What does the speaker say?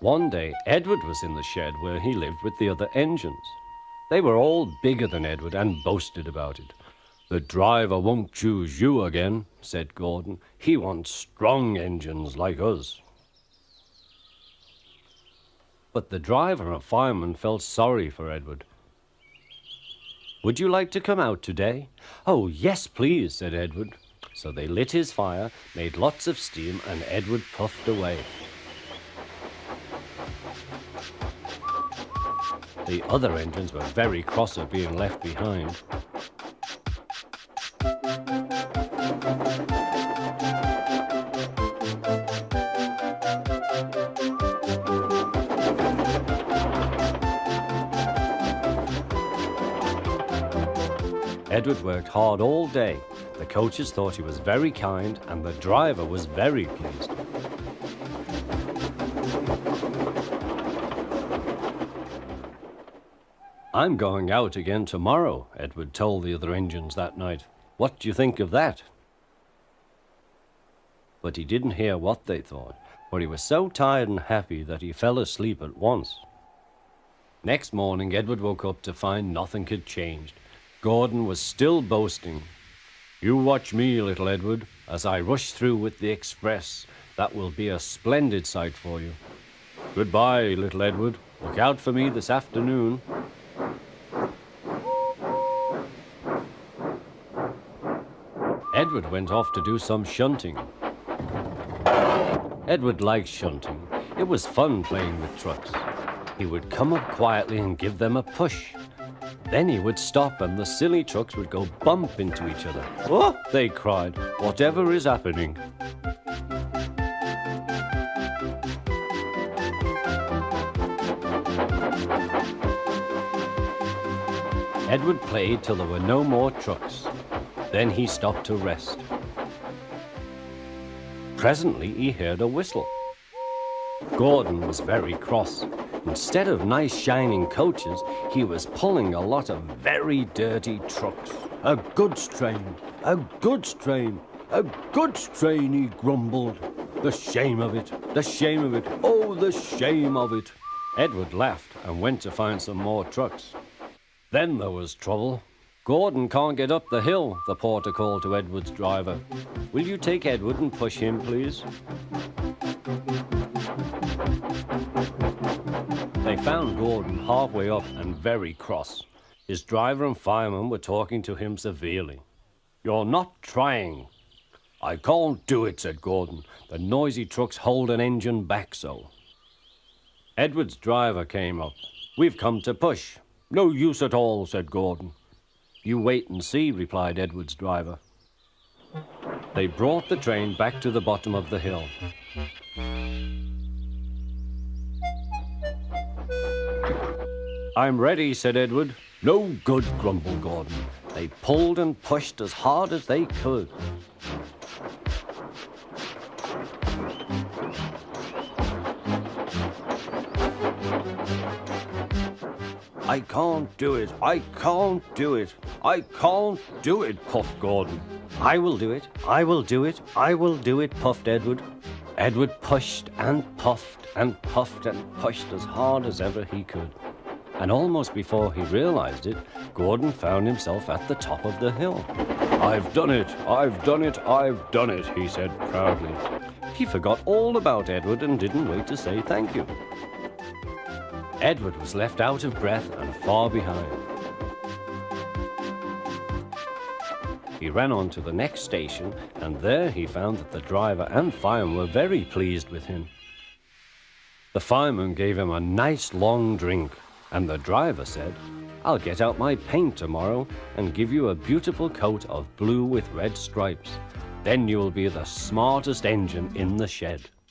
One day, Edward was in the shed where he lived with the other engines. They were all bigger than Edward and boasted about it. "The driver won't choose you again," said Gordon. "He wants strong engines like us." But the driver and fireman felt sorry for Edward. "Would you like to come out today?" "Oh, yes, please," said Edward. So they lit his fire, made lots of steam, and Edward puffed away. The other engines were very cross at being left behind. Edward worked hard all day. The coaches thought he was very kind, and the driver was very pleased. "I'm going out again tomorrow," Edward told the other engines that night. "What do you think of that?" But he didn't hear what they thought, for he was so tired and happy that he fell asleep at once. Next morning, Edward woke up to find nothing had changed. Gordon was still boasting. "You watch me, little Edward, as I rush through with the express. That will be a splendid sight for you. Goodbye, little Edward. Look out for me this afternoon." Edward went off to do some shunting. Edward liked shunting. It was fun playing with trucks. He would come up quietly and give them a push. Then he would stop and the silly trucks would go bump into each other. "Oh!" they cried. "Whatever is happening?" Edward played till there were no more trucks. Then he stopped to rest. Presently he heard a whistle. Gordon was very cross. Instead of nice shining coaches, he was pulling a lot of very dirty trucks. "A goods train, a goods train, a goods train," he grumbled. "The shame of it, the shame of it, oh, the shame of it." Edward laughed and went to find some more trucks. Then there was trouble. "Gordon can't get up the hill," the porter called to Edward's driver. "Will you take Edward and push him, please?" They found Gordon halfway up and very cross. His driver and fireman were talking to him severely. "You're not trying." "I can't do it," said Gordon. "The noisy trucks hold an engine back so." Edward's driver came up. "We've come to push." "No use at all," said Gordon. "You wait and see," replied Edward's driver. They brought the train back to the bottom of the hill. "I'm ready," said Edward. "No good," grumbled Gordon. They pulled and pushed as hard as they could. "I can't do it, I can't do it, I can't do it," puffed Gordon. "I will do it, I will do it, I will do it," puffed Edward. Edward pushed and puffed and puffed and pushed as hard as ever he could. And almost before he realized it, Gordon found himself at the top of the hill. "I've done it, I've done it, I've done it," he said proudly. He forgot all about Edward and didn't wait to say thank you. Edward was left out of breath and far behind. He ran on to the next station, and there he found that the driver and fireman were very pleased with him. The fireman gave him a nice long drink, and the driver said, "I'll get out my paint tomorrow and give you a beautiful coat of blue with red stripes. Then you'll be the smartest engine in the shed."